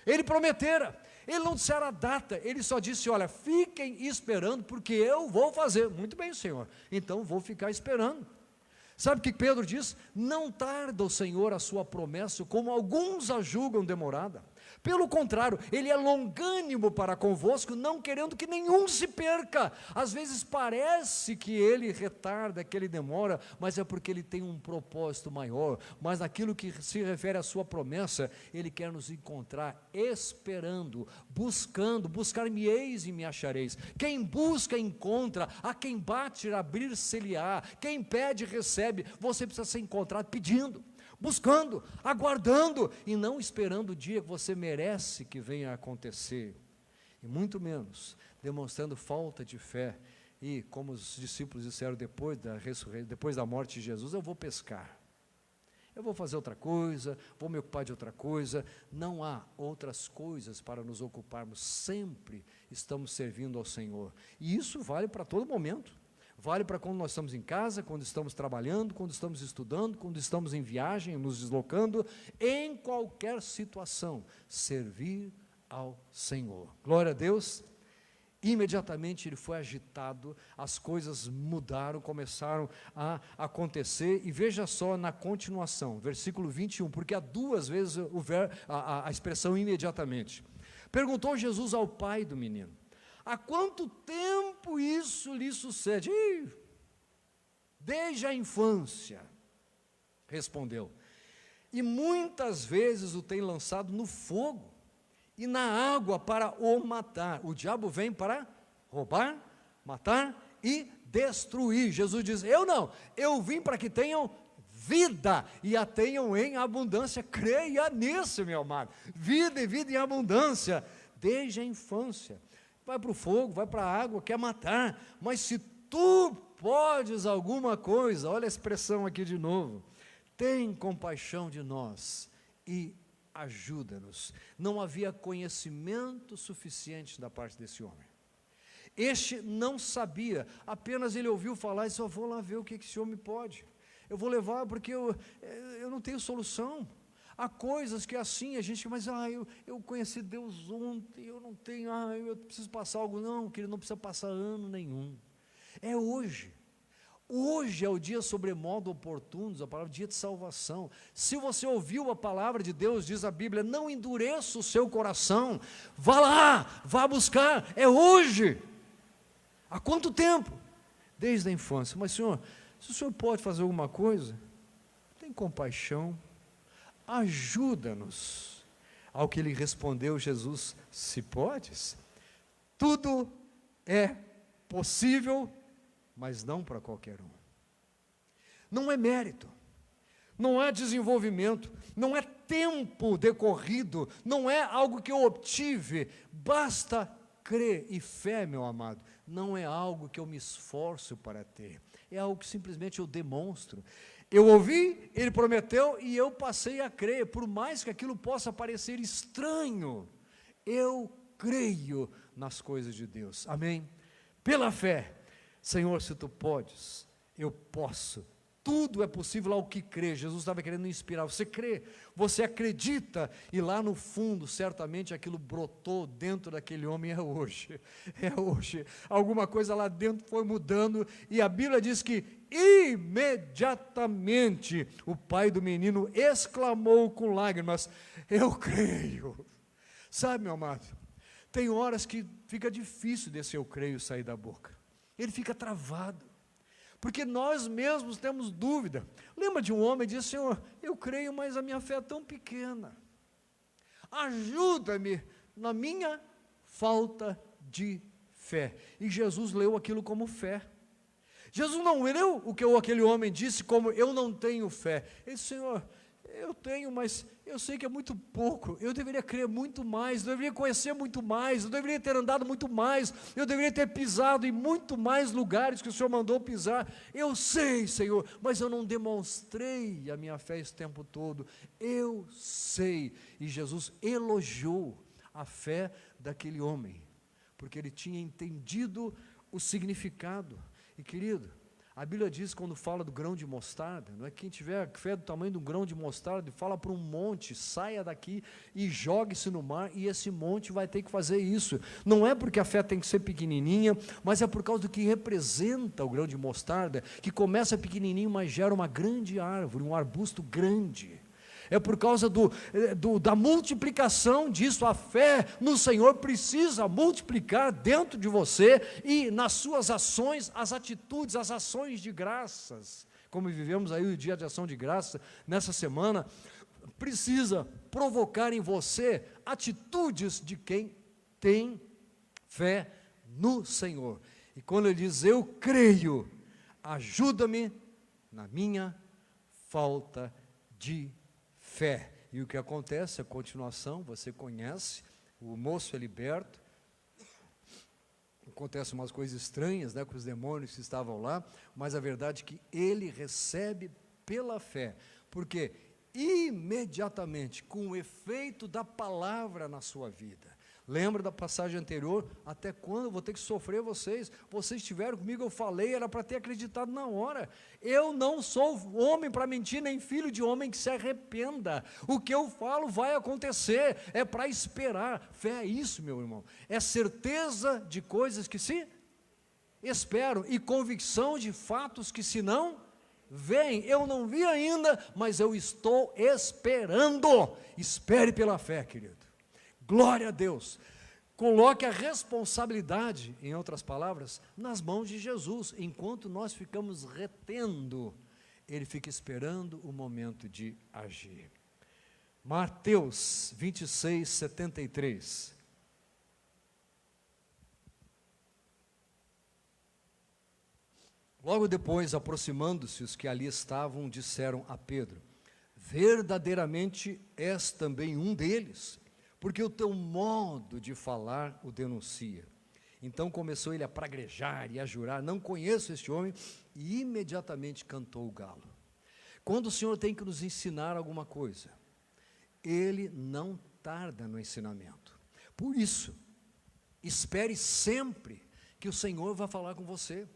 Ele prometera, ele não dissera a data, ele só disse: olha, fiquem esperando, porque eu vou fazer. Muito bem, Senhor, então vou ficar esperando. Sabe o que Pedro diz? Não tarda o Senhor a sua promessa, como alguns a julgam demorada. Pelo contrário, Ele é longânimo para convosco, não querendo que nenhum se perca. Às vezes parece que Ele retarda, que Ele demora, mas é porque Ele tem um propósito maior. Mas naquilo que se refere à sua promessa, Ele quer nos encontrar esperando, buscando. Buscar-me-eis e me achareis. Quem busca, encontra. A quem bate, abrir-se-lhe-á. Quem pede, recebe. Você precisa ser encontrado pedindo, buscando, aguardando, e não esperando o dia que você merece que venha a acontecer, e muito menos demonstrando falta de fé. E como os discípulos disseram depois da morte de Jesus: eu vou pescar, eu vou fazer outra coisa, vou me ocupar de outra coisa. Não há outras coisas para nos ocuparmos, sempre estamos servindo ao Senhor, e isso vale para todo momento. Vale para quando nós estamos em casa, quando estamos trabalhando, quando estamos estudando, quando estamos em viagem, nos deslocando, em qualquer situação, servir ao Senhor. Glória a Deus. Imediatamente ele foi agitado, as coisas mudaram, começaram a acontecer, e veja só na continuação, versículo 21, porque há duas vezes a expressão imediatamente. Perguntou Jesus ao pai do menino: há quanto tempo isso lhe sucede? Desde a infância, respondeu. E muitas vezes o tem lançado no fogo e na água para o matar. O diabo vem para roubar, matar e destruir. Jesus diz: eu não, eu vim para que tenham vida e a tenham em abundância. Creia nisso, meu amado. Vida e vida em abundância, desde a infância. Vai para o fogo, vai para a água, quer matar, mas se tu podes alguma coisa, olha a expressão aqui de novo: tem compaixão de nós e ajuda-nos. Não havia conhecimento suficiente da parte desse homem. Este não sabia, apenas ele ouviu falar e só: vou lá ver o que esse homem pode, eu vou levar, porque eu não tenho solução. Há coisas que assim a gente, mas eu conheci Deus ontem, eu não tenho, eu preciso passar algo. Não, que ele não precisa passar ano nenhum. É hoje. Hoje é o dia sobremodo oportuno, a palavra dia de salvação. Se você ouviu a palavra de Deus, diz a Bíblia, não endureça o seu coração. Vá lá, vá buscar. É hoje. Há quanto tempo? Desde a infância. Mas Senhor, se o Senhor pode fazer alguma coisa, tem compaixão, ajuda-nos. Ao que lhe respondeu Jesus: se podes, tudo é possível, mas não para qualquer um. Não é mérito, não é desenvolvimento, não é tempo decorrido, não é algo que eu obtive, basta crer e fé, meu amado. não é algo que eu me esforço para ter, é algo que simplesmente eu demonstro. Eu ouvi, ele prometeu e eu passei a crer, por mais que aquilo possa parecer estranho, eu creio nas coisas de Deus, amém? Pela fé, Senhor, se tu podes, eu posso. Tudo é possível ao que crê. Jesus estava querendo inspirar. Você crê, você acredita, e lá no fundo, certamente aquilo brotou dentro daquele homem. É hoje. Alguma coisa lá dentro foi mudando, e a Bíblia diz que imediatamente o pai do menino exclamou com lágrimas: eu creio. Sabe, meu amado, tem horas que fica difícil desse eu creio sair da boca. Ele fica travado, porque nós mesmos temos dúvida. Lembra de um homem que disse: Senhor, eu creio, mas a minha fé é tão pequena, ajuda-me na minha falta de fé. E Jesus leu aquilo como fé. Jesus não leu o que aquele homem disse como: eu não tenho fé. Ele disse: Senhor, eu tenho, mas eu sei que é muito pouco, eu deveria crer muito mais, eu deveria conhecer muito mais, eu deveria ter andado muito mais, eu deveria ter pisado em muito mais lugares que o Senhor mandou pisar. Eu sei, Senhor, mas eu não demonstrei a minha fé esse tempo todo. Eu sei. E Jesus elogiou a fé daquele homem, porque ele tinha entendido o significado. E querido, a Bíblia diz, quando fala do grão de mostarda, não é? Quem tiver fé do tamanho de um grão de mostarda, fala para um monte: saia daqui e jogue-se no mar, e esse monte vai ter que fazer isso. Não é porque a fé tem que ser pequenininha, mas é por causa do que representa o grão de mostarda, que começa pequenininho, mas gera uma grande árvore, um arbusto grande. É por causa da multiplicação disso. A fé no Senhor precisa multiplicar dentro de você e nas suas ações, as atitudes, as ações de graças. Como vivemos aí o dia de ação de graça, nessa semana, precisa provocar em você atitudes de quem tem fé no Senhor. E quando ele diz: eu creio, ajuda-me na minha falta de fé. E o que acontece, a continuação, você conhece, o moço é liberto, acontecem umas coisas estranhas, né, com os demônios que estavam lá, mas a verdade é que ele recebe pela fé, porque imediatamente, com o efeito da palavra na sua vida, lembra da passagem anterior: até quando eu vou ter que sofrer vocês estiveram comigo, eu falei, era para ter acreditado na hora. Eu não sou homem para mentir, nem filho de homem que se arrependa. O que eu falo vai acontecer, é para esperar. Fé é isso, meu irmão, é certeza de coisas que se esperam, e convicção de fatos que se não veem. Eu não vi ainda, mas eu estou esperando. Espere pela fé, querido. Glória a Deus. Coloque a responsabilidade, em outras palavras, nas mãos de Jesus. Enquanto nós ficamos retendo, ele fica esperando o momento de agir. Mateus 26, 73. Logo depois, aproximando-se os que ali estavam, disseram a Pedro: verdadeiramente és também um deles, porque o teu modo de falar o denuncia. Então começou ele a praguejar e a jurar: não conheço este homem, e imediatamente cantou o galo. Quando o Senhor tem que nos ensinar alguma coisa, ele não tarda no ensinamento. Por isso, espere sempre que o Senhor vai falar com você.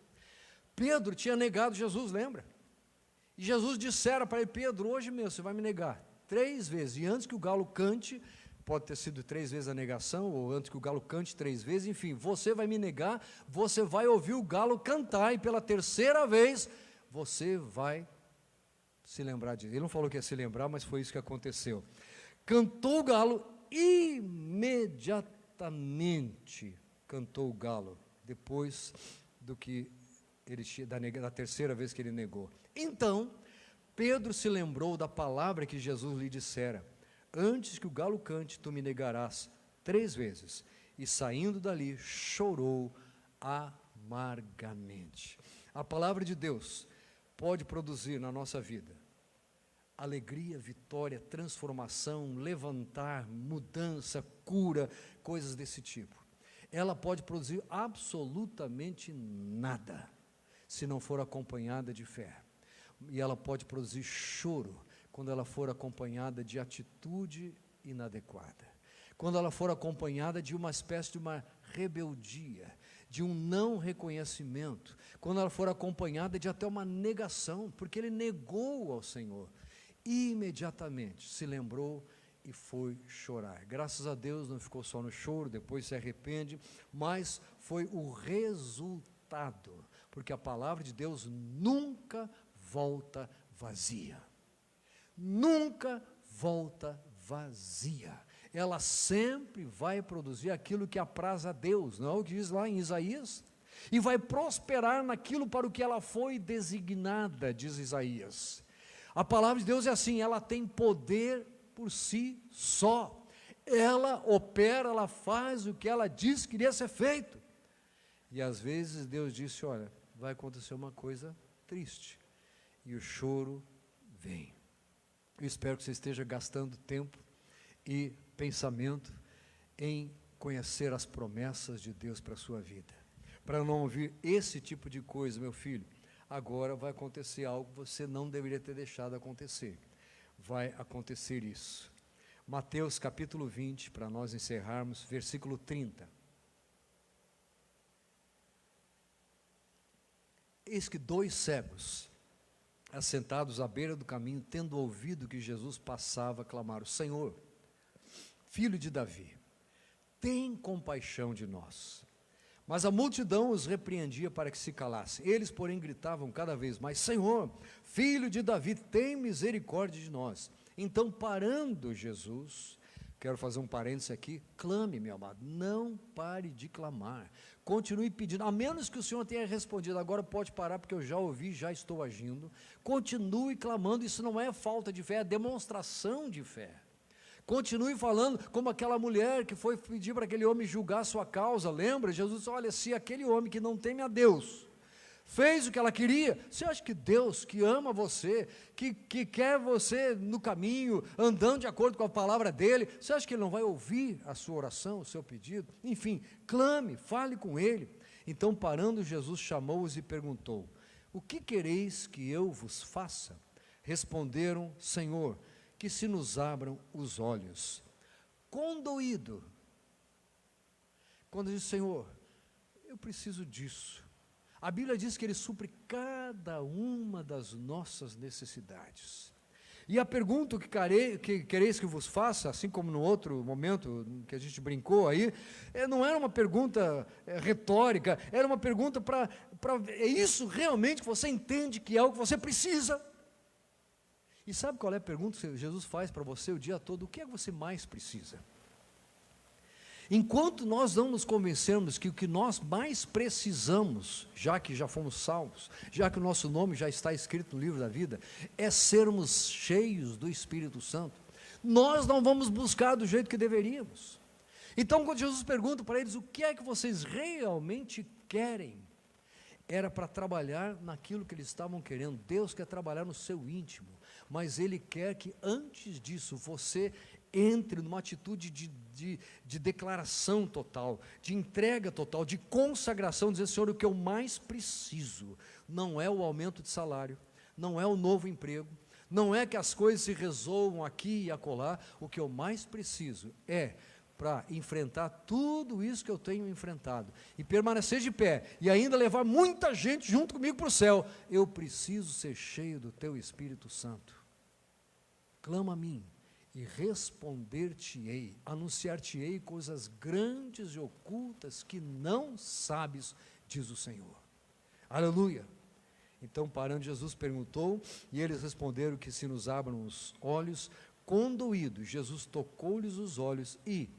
Pedro tinha negado Jesus, lembra? E Jesus dissera para ele: Pedro, hoje mesmo você vai me negar 3 vezes, e antes que o galo cante, pode ter sido 3 vezes a negação, ou antes que o galo cante 3 vezes, enfim, você vai me negar, você vai ouvir o galo cantar, e pela 3ª vez, você vai se lembrar disso. Ele não falou que ia se lembrar, mas foi isso que aconteceu. Cantou o galo, imediatamente cantou o galo, depois do que ele da 3ª vez que ele negou. Então, Pedro se lembrou da palavra que Jesus lhe dissera: antes que o galo cante, tu me negarás 3 vezes. E saindo dali, chorou amargamente. A palavra de Deus pode produzir na nossa vida alegria, vitória, transformação, levantar, mudança, cura, coisas desse tipo. ela pode produzir absolutamente nada, se não for acompanhada de fé. E ela pode produzir choro, quando ela for acompanhada de atitude inadequada. Quando ela for acompanhada de uma espécie de uma rebeldia, de um não reconhecimento, quando ela for acompanhada de até uma negação, porque ele negou ao Senhor, imediatamente se lembrou e foi chorar. Graças a Deus não ficou só no choro, depois se arrepende, mas foi o resultado, porque a palavra de Deus nunca volta vazia. Nunca volta vazia. Ela sempre vai produzir aquilo que apraz a Deus, não é o que diz lá em Isaías? E vai prosperar naquilo para o que ela foi designada, diz Isaías. A palavra de Deus é assim, ela tem poder por si só. Ela opera, ela faz o que ela diz que iria ser feito. E às vezes Deus disse, olha, vai acontecer uma coisa triste. E o choro vem. Eu espero que você esteja gastando tempo e pensamento em conhecer as promessas de Deus para a sua vida. Para não ouvir esse tipo de coisa, meu filho, agora vai acontecer algo que você não deveria ter deixado acontecer. Vai acontecer isso. Mateus capítulo 20, para nós encerrarmos, versículo 30. Eis que 2 cegos, assentados à beira do caminho, tendo ouvido que Jesus passava, clamaram, Senhor, Filho de Davi, tem compaixão de nós. Mas a multidão os repreendia para que se calassem. Eles, porém, gritavam cada vez mais, Senhor, Filho de Davi, tem misericórdia de nós. Então, parando Jesus, quero fazer um parênteses aqui, clame, meu amado, não pare de clamar, continue pedindo, a menos que o Senhor tenha respondido, agora pode parar porque eu já ouvi, já estou agindo, continue clamando, isso não é falta de fé, é demonstração de fé. Continue falando, como aquela mulher que foi pedir para aquele homem julgar a sua causa, lembra? Jesus disse, olha, se aquele homem que não teme a Deus, fez o que ela queria, você acha que Deus, que ama você, que quer você no caminho, andando de acordo com a palavra dEle, você acha que Ele não vai ouvir a sua oração, o seu pedido? Enfim, clame, fale com Ele. Então, parando, Jesus chamou-os e perguntou, o que quereis que eu vos faça? Responderam, Senhor, que se nos abram os olhos. Condoído, quando diz, Senhor, eu preciso disso. A Bíblia diz que Ele supre cada uma das nossas necessidades. E a pergunta que quereis que vos faça, assim como no outro momento que a gente brincou aí, não era uma pergunta retórica, era uma pergunta é isso realmente que você entende que é o que você precisa? E sabe qual é a pergunta que Jesus faz para você o dia todo? O que é que você mais precisa? Enquanto nós não nos convencermos que o que nós mais precisamos, já que já fomos salvos, já que o nosso nome já está escrito no livro da vida, é sermos cheios do Espírito Santo, nós não vamos buscar do jeito que deveríamos. Então, quando Jesus pergunta para eles, o que é que vocês realmente querem? Era para trabalhar naquilo que eles estavam querendo. Deus quer trabalhar no seu íntimo, mas Ele quer que antes disso você entre numa atitude de declaração total, de entrega total, de consagração, dizer, Senhor, o que eu mais preciso não é o aumento de salário, não é o novo emprego, não é que as coisas se resolvam aqui e acolá, o que eu mais preciso é para enfrentar tudo isso que eu tenho enfrentado, e permanecer de pé, e ainda levar muita gente junto comigo para o céu, eu preciso ser cheio do Teu Espírito Santo. Clama a mim, e responder-te-ei, anunciar-te-ei coisas grandes e ocultas que não sabes, diz o Senhor. Aleluia! Então, parando, Jesus perguntou, e eles responderam que se nos abram os olhos. Condoídos, Jesus tocou-lhes os olhos e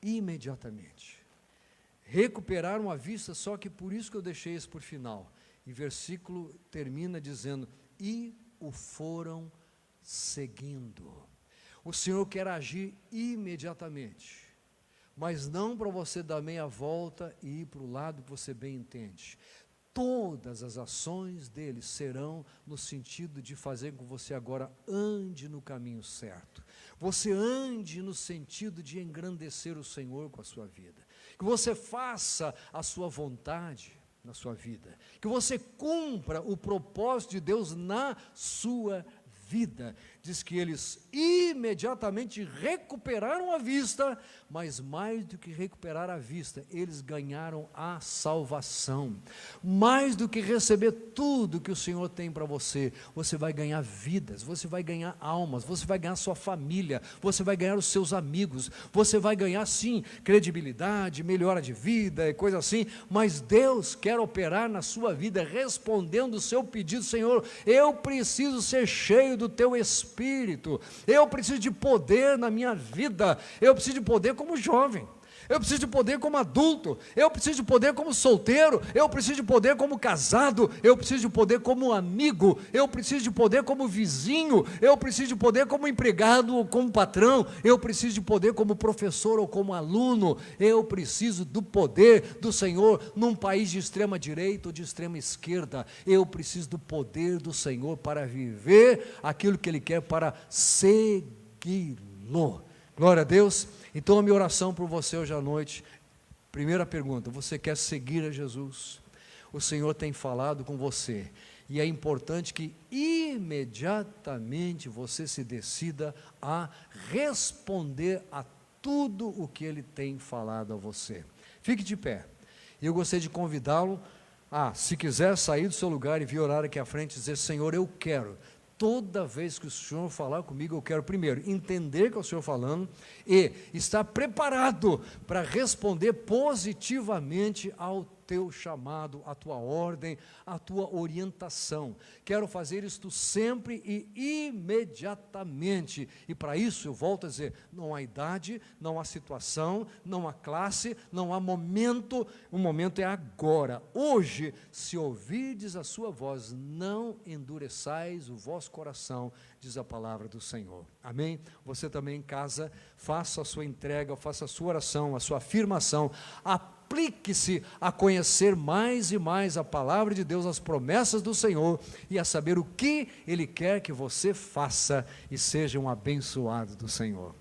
imediatamente recuperaram a vista, só que por isso que eu deixei isso por final. E versículo termina dizendo, e o foram seguindo. O Senhor quer agir imediatamente, mas não para você dar meia volta e ir para o lado que você bem entende. Todas as ações dele serão no sentido de fazer com que você agora ande no caminho certo. Você ande no sentido de engrandecer o Senhor com a sua vida. que você faça a sua vontade na sua vida, que você cumpra o propósito de Deus na sua vida. Diz que eles imediatamente recuperaram a vista, mas mais do que recuperar a vista, eles ganharam a salvação. Mais do que receber tudo que o Senhor tem para você, você vai ganhar vidas, você vai ganhar almas, você vai ganhar sua família, você vai ganhar os seus amigos, você vai ganhar sim, credibilidade, melhora de vida e coisa assim, mas Deus quer operar na sua vida, respondendo o seu pedido. Senhor, eu preciso ser cheio do teu Espírito, eu preciso de poder na minha vida, eu preciso de poder como jovem, eu preciso de poder como adulto, eu preciso de poder como solteiro, eu preciso de poder como casado, eu preciso de poder como amigo, eu preciso de poder como vizinho, eu preciso de poder como empregado ou como patrão, eu preciso de poder como professor ou como aluno, eu preciso do poder do Senhor num país de extrema direita ou de extrema esquerda, eu preciso do poder do Senhor para viver aquilo que Ele quer, para segui-lo. Glória a Deus. Então a minha oração por você hoje à noite, primeira pergunta: você quer seguir a Jesus? O Senhor tem falado com você, e é importante que imediatamente você se decida a responder a tudo o que Ele tem falado a você. Fique de pé, e eu gostaria de convidá-lo a, se quiser, sair do seu lugar e vir orar aqui à frente e dizer: Senhor, eu quero. Toda vez que o Senhor falar comigo, eu quero primeiro entender que é o Senhor falando e estar preparado para responder positivamente ao teu chamado, à tua ordem, à tua orientação. Quero fazer isto sempre e imediatamente. E para isso, eu volto a dizer, não há idade, não há situação, não há classe, não há momento. O momento é agora. Hoje, se ouvirdes a sua voz, não endureçais o vosso coração, diz a palavra do Senhor. Amém? Você também em casa, faça a sua entrega, faça a sua oração, a sua afirmação, aplique-se a conhecer mais e mais a palavra de Deus, as promessas do Senhor, e a saber o que Ele quer que você faça, e seja um abençoado do Senhor.